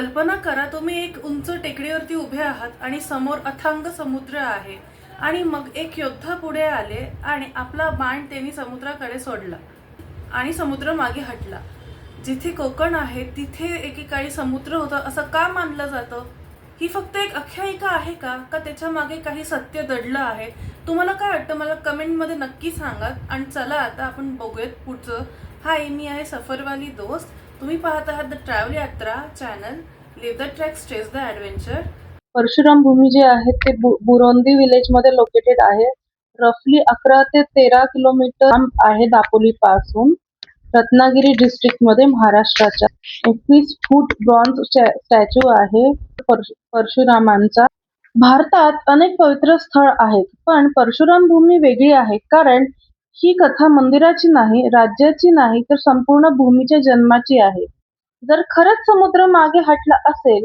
कल्पना करा, तुम्ही एक उंच टेकडीवरती उभे आहात आणि समोर अथांग समुद्र आहे आणि मग एक योद्धा पुढे आले आणि आपला बाण त्यांनी समुद्राकडे सोडला आणि समुद्र मागे हटला. जिथे कोकण आहे तिथे एकेकाळी समुद्र होता असं का मानलं जातं? ही फक्त एक आख्यायिका आहे का त्याच्या मागे काही सत्य दडलं आहे? तुम्हाला काय वाटतं? मला कमेंटमध्ये नक्की सांगा. आणि चला आता आपण बघूयात पुढचं. हाय, मी आहे सफरवाली दोस्त. तुम्ही पाहत आहात द ट्रॅव्हल यात्रा channel. Live the track, stage the adventure. Parshuram भूमी जे आहे ते बुरोंदी विलेज मध्ये लोकेटेड आहे. रफली 11 ते 13 किलोमीटर आहे दापोली पासून. रत्नागिरी डिस्ट्रिक्ट मध्ये महाराष्ट्राच्या. 21 फूट ब्रॉन्झ स्टॅच्यू आहे परशुरामांचा. भारतात अनेक पवित्र स्थळ आहेत, पण परशुराम भूमी वेगळी आहे, कारण ही कथा मंदिराची नाही, राज्याची नाही, तर संपूर्ण भूमीच्या जन्माची आहे. जर खरंच समुद्र मागे हटला असेल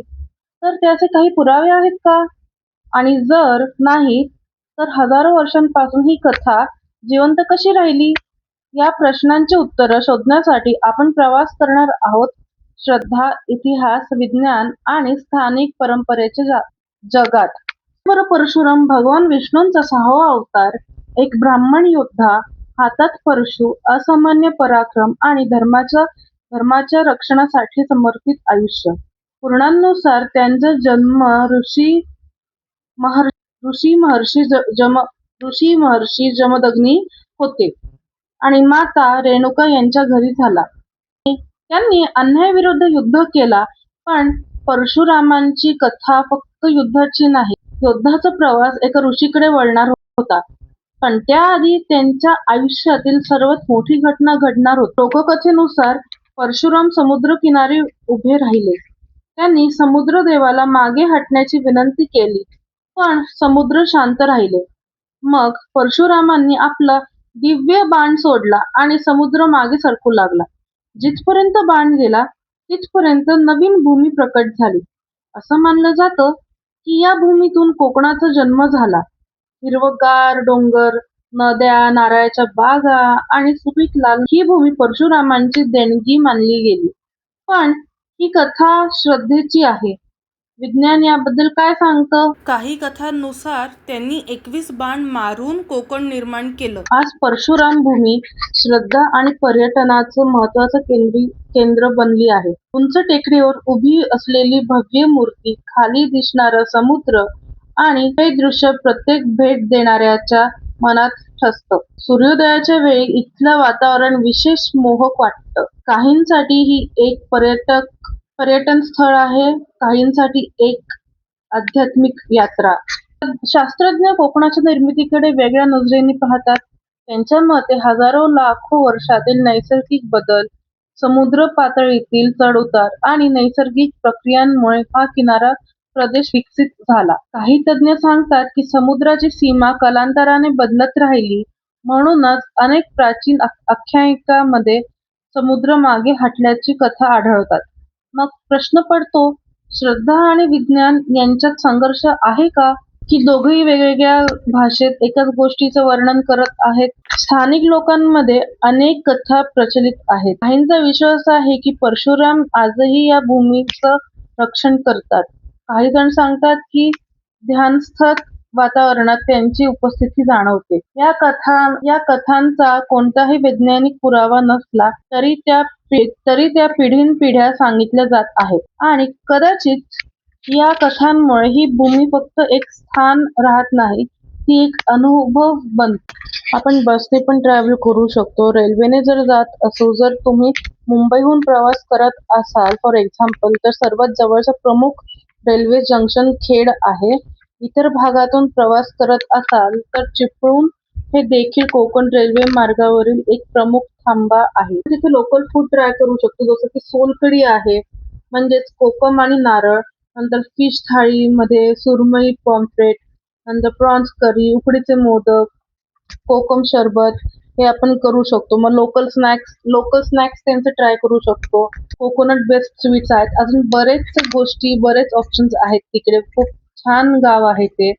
तर त्याचे काही पुरावे आहेत का? आणि जर नाही, तर हजारो वर्षांपासून ही कथा जिवंत कशी राहिली? या प्रश्नांची उत्तरं शोधण्यासाठी आपण प्रवास करणार आहोत श्रद्धा, इतिहास, विज्ञान आणि स्थानिक परंपरेच्या जगात. परशुराम भगवान विष्णूंचा 6वा अवतार, एक ब्राह्मण योद्धा, हातात परशु, असामान्य पराक्रम आणि धर्माच्या रक्षणासाठी समर्पित आयुष्य. पुराणांनुसार त्यांचा जन्म ऋषी महर्षी जमदग्नी होते आणि माता रेणुका यांच्या घरी झाला. त्यांनी अन्यायाविरुद्ध युद्ध केला. पण परशुरामांची कथा फक्त युद्धाची नाही. योद्धाचा प्रवास एका ऋषीकडे वळणार होता, पण त्याआधी त्यांच्या आयुष्यातील सर्वात मोठी घटना घडणार होती. लोककथेनुसार परशुराम समुद्रकिनारी उभे राहिले. त्यांनी समुद्रदेवाला मागे हटण्याची विनंती केली, पण समुद्र शांत राहिले. मग परशुरामांनी आपला दिव्य बाण सोडला आणि समुद्र मागे सरकू लागला. जिथपर्यंत बाण गेला तिथपर्यंत नवीन भूमी प्रकट झाली. असं मानलं जातं की या भूमीतून कोकणाचा जन्म झाला. हिरवगार डोंगर, नद्या, नारळाच्या बागा आणि सुपीक लाल ही भूमी परशुरामांची देणगी मानली गेली. पण ही कथा श्रद्धेची आहे. विज्ञान याबद्दल काय सांगतं? काही कथांनुसार त्यांनी 21 बाण मारून कोकण निर्माण केलं. आज परशुराम भूमी श्रद्धा आणि पर्यटनाचं महत्वाचं केंद्र बनली आहे. उंच टेकडीवर उभी असलेली भव्य मूर्ती, खाली दिसणारा समुद्र आणि हे दृश्य प्रत्येक भेट देणाऱ्याच्या मनात ठसतं. सूर्योदयाच्या वेळी इथलं वातावरण विशेष मोहक वाटतं. काहींसाठी ही एक पर्यटन स्थळ आहे, काहींसाठी एक आध्यात्मिक यात्रा. शास्त्रज्ञ कोकणाच्या निर्मितीकडे वेगळ्या नजरेने पाहतात. त्यांच्या मते हजारो लाखो वर्षातील नैसर्गिक बदल, समुद्र पातळीतील चढउतार आणि नैसर्गिक प्रक्रियांमुळे हा किनारा प्रदेश विकसित झाला. काही तज्ञ सांगतात की समुद्राची सीमा कालांतराने बदलत राहिली, म्हणूनच अनेक प्राचीन आख्यायिकांमध्ये समुद्र मागे हटल्याची कथा आढळतात. मग प्रश्न पडतो, श्रद्धा आणि विज्ञान यांच्यात संघर्ष आहे का? की दोघेही वेगवेगळ्या भाषेत एकाच गोष्टीचं वर्णन करत आहेत? स्थानिक लोकांमध्ये अनेक कथा प्रचलित आहेत. काहींचा विश्वास आहे की परशुराम आजही या भूमीचं रक्षण करतात. काही जण सांगतात की ध्यानस्थ वातावरणात त्यांची उपस्थिती जाणवते. या कथांचा कोणताही वैज्ञानिक पुरावा नसला तरी त्या पिढ्यानपिढ्या सांगितल्या जात आहेत. आणि कदाचित या कथांमुळे ही भूमी फक्त एक स्थान राहत नाही, ती एक अनुभव बनते. आपण बसने पण ट्रॅव्हल करू शकतो, रेल्वेने जर जात असो. जर तुम्ही मुंबईहून प्रवास करत असाल फॉर एक्झाम्पल, तर सर्वात जवळचा प्रमुख रेल्वे जंक्शन खेड आहे. इतर भागातून प्रवास करत असाल तर चिपळूण हे देखील कोकण रेल्वे मार्गावरील एक प्रमुख थांबा आहे. तिथे लोकल फूड ट्राय करू शकतो, जसं की सोलकढी आहे, म्हणजेच कोकम आणि नारळ. नंतर फिश थाळी मध्ये सुरमई पॉम्फ्रेट, नंतर प्रॉन्स करी, उकडीचे मोदक, कोकम सरबत हे आपण करू शकतो. मग लोकल स्नॅक्स त्यांचे ट्राय करू शकतो. कोकोनट बेस्ड स्वीट्स आहेत. अजून बरेच ऑप्शन्स आहेत तिकडे. खूप छान गाव आहे ते.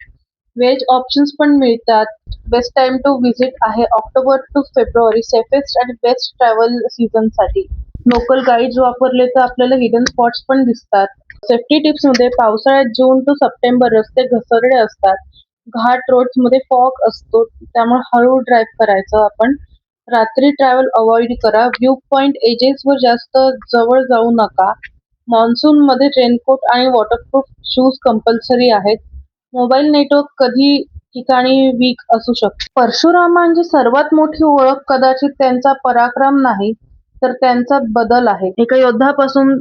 व्हेज ऑप्शन्स पण मिळतात. बेस्ट टाइम टू व्हिजिट आहे ऑक्टोबर टू फेब्रुवारी, सेफेस्ट आणि बेस्ट ट्रॅव्हल सीझन साठी. लोकल गाईड्स वापरले तर आपल्याला हिडन स्पॉट्स पण दिसतात. सेफ्टी टिप्स मध्ये पावसाळ्यात जून टू सप्टेंबर रस्ते घसरडे असतात. घाट रोड्स मध्ये फॉग असतो, त्यामुळे हळू ड्राईव्ह करायचं आपण. रात्री ट्रॅव्हल अवॉइड करा. व्ह्यू पॉइंट एजेस वर जास्त जवळ जाऊ नका. मान्सून मध्ये रेनकोट आणि वॉटरप्रूफ शूज कंपल्सरी आहेत. मोबाईल नेटवर्क कधी ठिकाणी वीक असू शकते. परशुरामांची सर्वात मोठी ओळख कदाचित त्यांचा पराक्रम नाही, तर त्यांचा बदल आहे. एका योद्ध्यापासून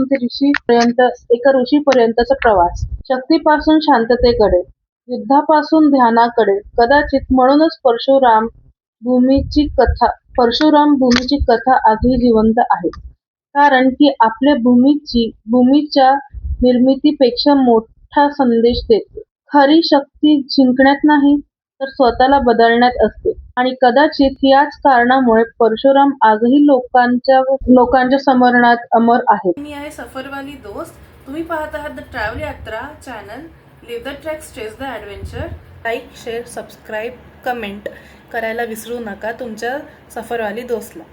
ते ऋषीपर्यंत, एका ऋषीपर्यंतचा प्रवास. शक्तीपासून शांततेकडे, युद्धापासून ध्यानाकडे. कदाचित म्हणूनच परशुराम भूमीची कथा आजही जिवंत आहे. कारण ती आपल्या भूमीच्या निर्मितीपेक्षा मोठा संदेश देते. खरी शक्ती जिंकण्यात नाही, तर स्वतःला बदलण्यात असते. आणि कदाचित याच कारणामुळे परशुराम आजही लोकांच्या स्मरणात अमर आहेत. मी आहे सफरवाली दोस्त. तुम्ही पाहत आहात द ट्रॅव्हल यात्रा channel. Live the tracks, chase the adventure. Like, share, subscribe, comment करायला विसरू नका तुमच्या सफरवाली दोस्तला.